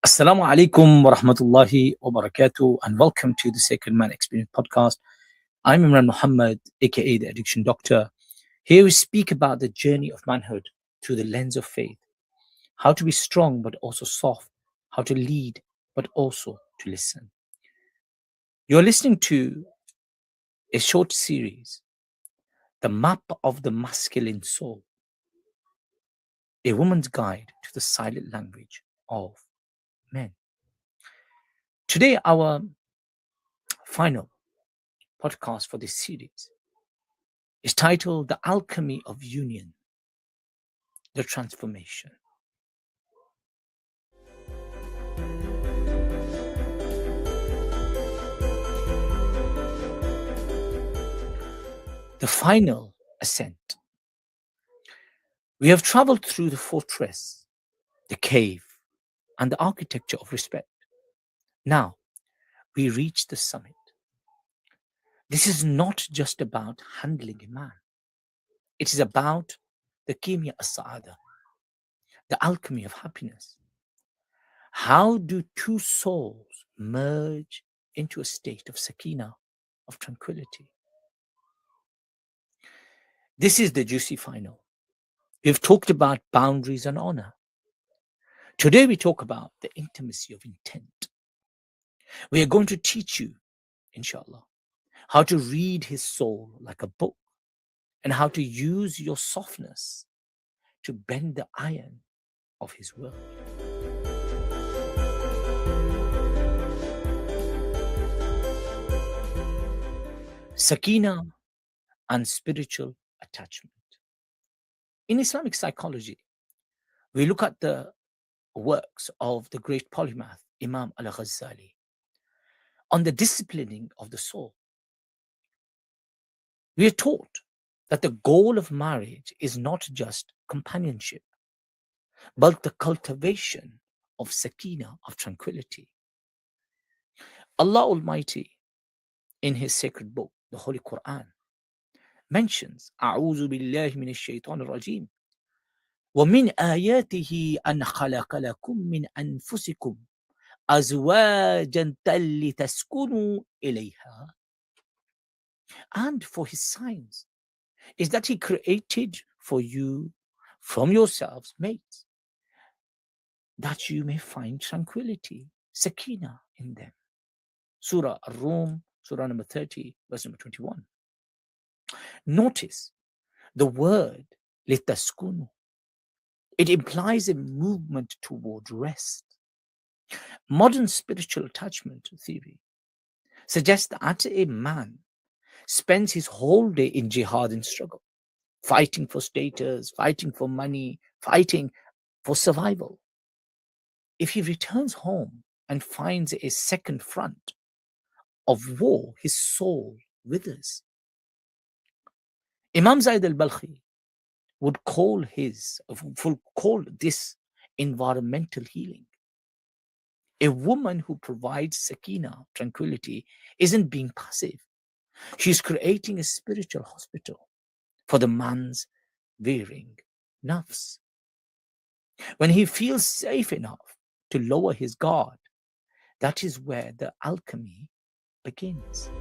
Assalamu alaikum wa rahmatullahi wa barakatuh, and welcome to the Sacred Man Experience podcast. I'm Imran Muhammad, aka the Addiction Doktor. Here we speak about the journey of manhood through the lens of faith, how to be strong but also soft, how to lead but also to listen. You're listening to a short series, The Map of the Masculine Soul, a woman's guide to the silent language of men. Today, our final podcast for this series is titled The Alchemy of Union, the Transformation. The final ascent. We have traveled through the fortress, the cave, and the architecture of respect. Now, we reach the summit. This is not just about handling a man. It is about the kimya as-sa'ada, the alchemy of happiness. How do two souls merge into a state of sakina, of tranquility? This is the juicy final. We've talked about boundaries and honor. Today we talk about the intimacy of intent. We are going to teach you, inshallah, how to read his soul like a book and how to use your softness to bend the iron of his will. Sakina and spiritual attachment. In Islamic psychology, we look at the works of the great polymath Imam al-Ghazali on the disciplining of the soul. We are taught that the goal of marriage is not just companionship, but the cultivation of sakina, of tranquility. Allah Almighty, in his sacred book, the Holy Quran, mentions أعوذ بالله من الشيطان الرجيم ومن آياته أن خلق لكم من أنفسكم أزواجا لتسكنوا إليها. And for his signs is that he created for you from yourselves mates, that you may find tranquility, sakina in them. Surah Ar-Rum, Surah number 30, verse number 21. Notice the word litaskunu. It implies a movement toward rest. Modern spiritual attachment theory suggests that a man spends his whole day in jihad and struggle, fighting for status, fighting for money, fighting for survival. If he returns home and finds a second front of war, his soul withers. Imam Zaid al-Balkhi would call this environmental healing. A woman who provides sakina, tranquility, isn't being passive. She's creating a spiritual hospital for the man's wearing nafs. When he feels safe enough to lower his guard, that is where the alchemy begins.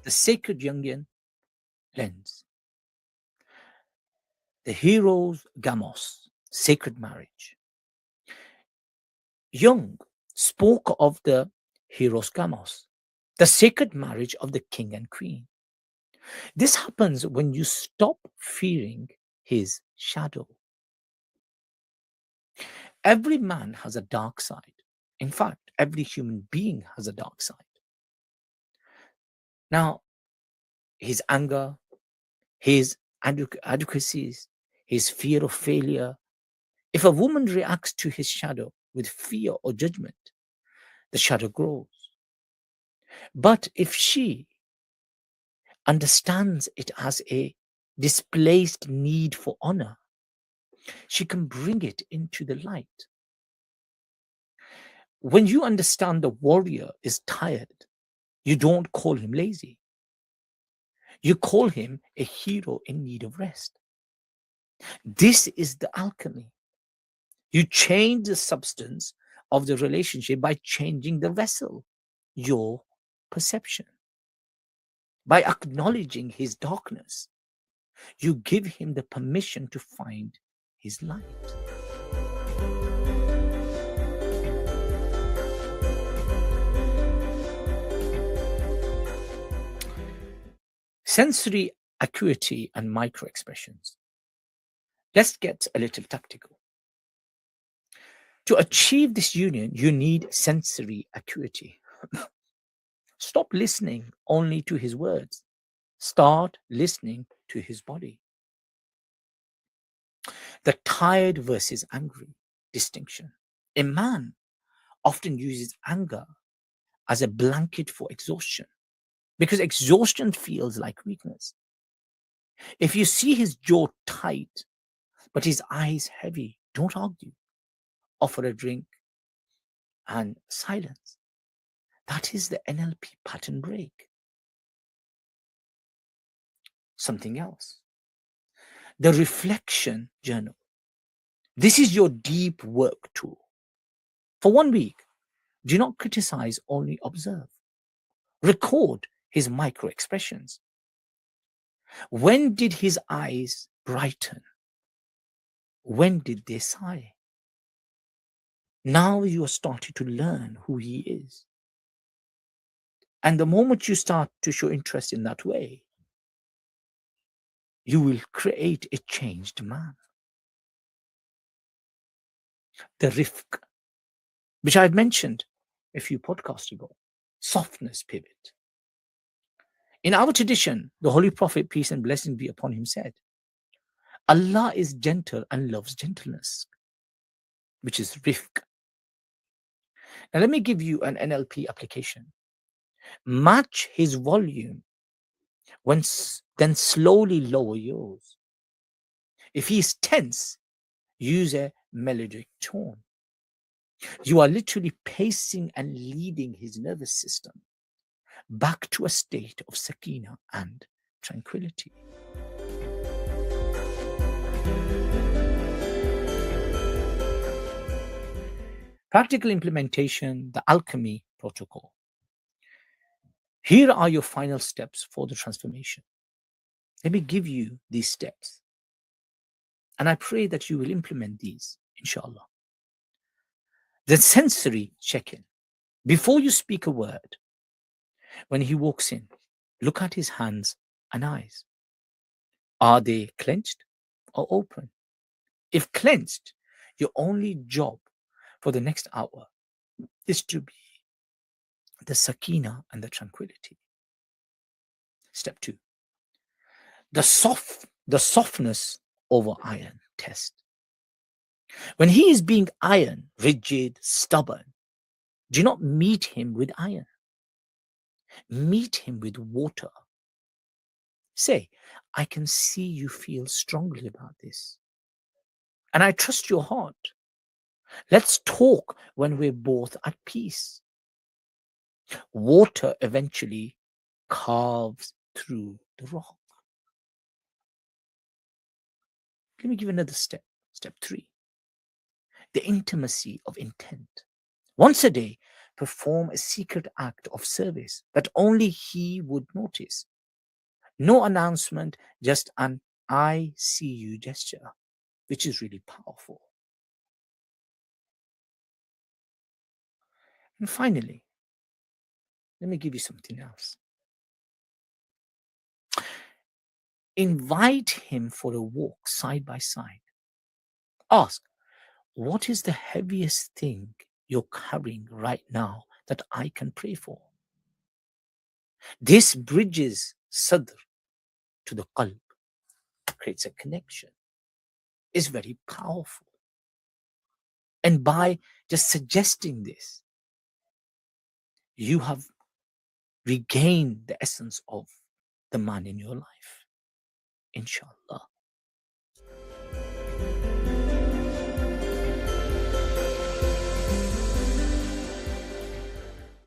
The sacred Jungian lens. The hero's gamos, sacred marriage. Jung spoke of the hero's gamos, the sacred marriage of the king and queen. This happens when you stop fearing his shadow. Every man has a dark side. In fact, every human being has a dark side. Now, his anger, his adequacies, his fear of failure. If a woman reacts to his shadow with fear or judgment, the shadow grows. But if she understands it as a displaced need for honor, she can bring it into the light. When you understand the warrior is tired, you don't call him lazy. You call him a hero in need of rest. This is the alchemy. You change the substance of the relationship by changing the vessel, your perception. By acknowledging his darkness, you give him the permission to find his light. Sensory acuity and micro expressions. Let's get a little tactical. To achieve this union, you need sensory acuity. Stop listening only to his words. Start listening to his body. The tired versus angry distinction. A man often uses anger as a blanket for exhaustion because exhaustion feels like weakness. If you see his jaw tight but his eyes heavy, don't argue. Offer a drink and silence. That is the NLP pattern break. Something else. The reflection journal. This is your deep work tool. For 1 week, do not criticize, only observe. Record his micro expressions. When did his eyes brighten? When did they sigh? Now you are starting to learn who he is. And the moment you start to show interest in that way, you will create a changed man. The rifq, which I've mentioned a few podcasts ago, softness pivot. In our tradition, the Holy Prophet, peace and blessings be upon him, said, Allah is gentle and loves gentleness, which is rifq. Now let me give you an NLP application. Match his volume, then slowly lower yours. If he is tense, use a melodic tone. You are literally pacing and leading his nervous system back to a state of sakina and tranquility. Practical implementation, the alchemy protocol. Here are your final steps for the transformation. Let me give you these steps. And I pray that you will implement these, inshallah. The sensory check-in. Before you speak a word, when he walks in, look at his hands and eyes. Are they clenched or open? If clenched, your only job for the next hour is to be the sakina and the tranquility. Step 2. The softness over iron test. When he is being iron, rigid, stubborn, do not meet him with iron. Meet him with water. Say, I can see you feel strongly about this, and I trust your heart. Let's talk when we're both at peace. Water eventually carves through the rock. Let me give another step. Step 3. The intimacy of intent. Once a day, perform a secret act of service that only he would notice. No announcement, just an I see you gesture, which is really powerful. And finally, let me give you something else. Invite him for a walk side by side. Ask, what is the heaviest thing you're carrying right now that I can pray for? This bridges sadr to the qalb, creates a connection. It's very powerful. And by just suggesting this, you have regained the essence of the man in your life, inshallah.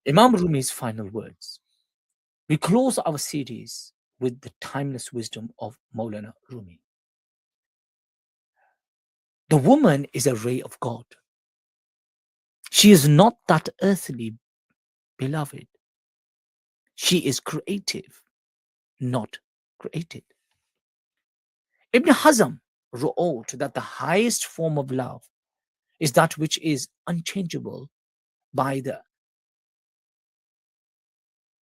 Imam Rumi's final words. We close our series with the timeless wisdom of Maulana Rumi. The woman is a ray of God. She is not that earthly beloved. She is creative, not created. Ibn Hazm wrote that the highest form of love is that which is unchangeable by the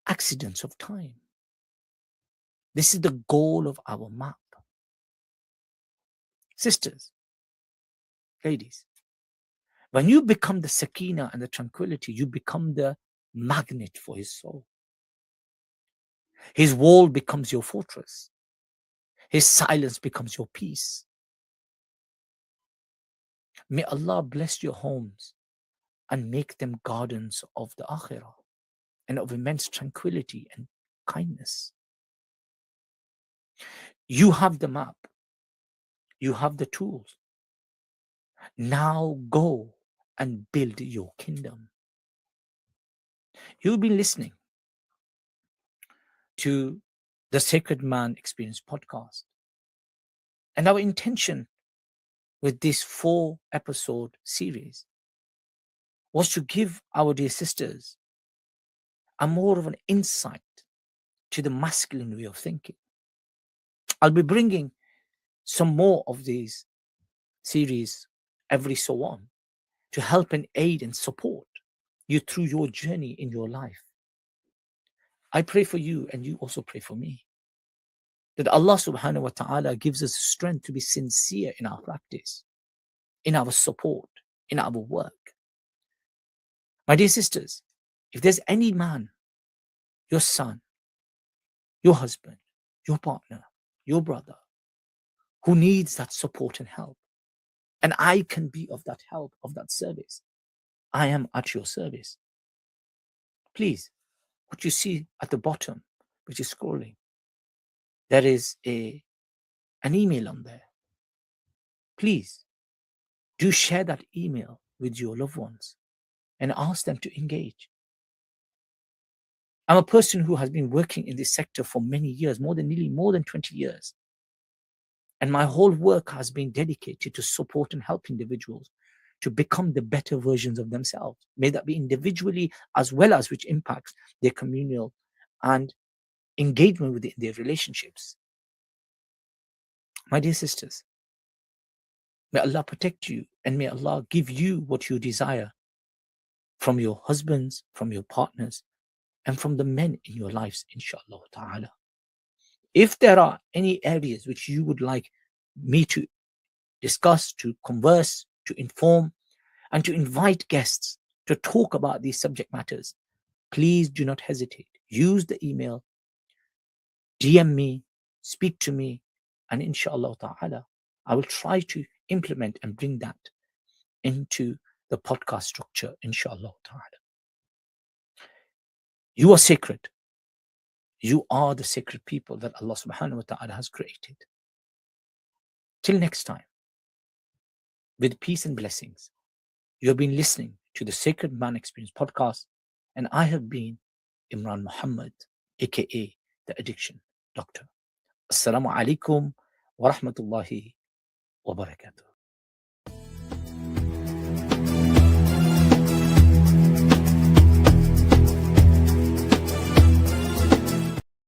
accidents of time. This is the goal of our map. Sisters, ladies, when you become the sakina and the tranquility, you become the magnet for his soul. His wall becomes your fortress. His silence becomes your peace. May Allah bless your homes and make them gardens of the akhirah and of immense tranquility and kindness. You have the map. You have the tools. Now go and build your kingdom. You've been listening to the Sacred Man Experience podcast. And our intention with this 4-episode series was to give our dear sisters a more of an insight to the masculine way of thinking. I'll be bringing some more of these series every so on to help and aid and support you through your journey in your life. I pray for you and you also pray for me, that Allah subhanahu wa ta'ala gives us strength to be sincere in our practice, in our support, in our work. My dear sisters, if there's any man, your son, your husband, your partner, your brother, who needs that support and help, and I can be of that help, of that service, I am at your service. Please, what you see at the bottom, which is scrolling, there is an email on there. Please do share that email with your loved ones and ask them to engage. I'm a person who has been working in this sector for many years, more than 20 years. And my whole work has been dedicated to support and help individuals to become the better versions of themselves. May that be individually as well as which impacts their communal and engagement within their relationships. My dear sisters, may Allah protect you and may Allah give you what you desire from your husbands, from your partners, and from the men in your lives, inshallah ta'ala. If there are any areas which you would like me to discuss, to converse, to inform, and to invite guests to talk about these subject matters, please do not hesitate. Use the email, DM me, speak to me, and inshallah ta'ala, I will try to implement and bring that into the podcast structure, inshallah ta'ala. You are sacred. You are the sacred people that Allah subhanahu wa ta'ala has created. Till next time, with peace and blessings, you have been listening to the Sacred Man Experience podcast, and I have been Imran Muhammad, aka the Addiction Doctor. Assalamu alaikum wa rahmatullahi wa barakatuh.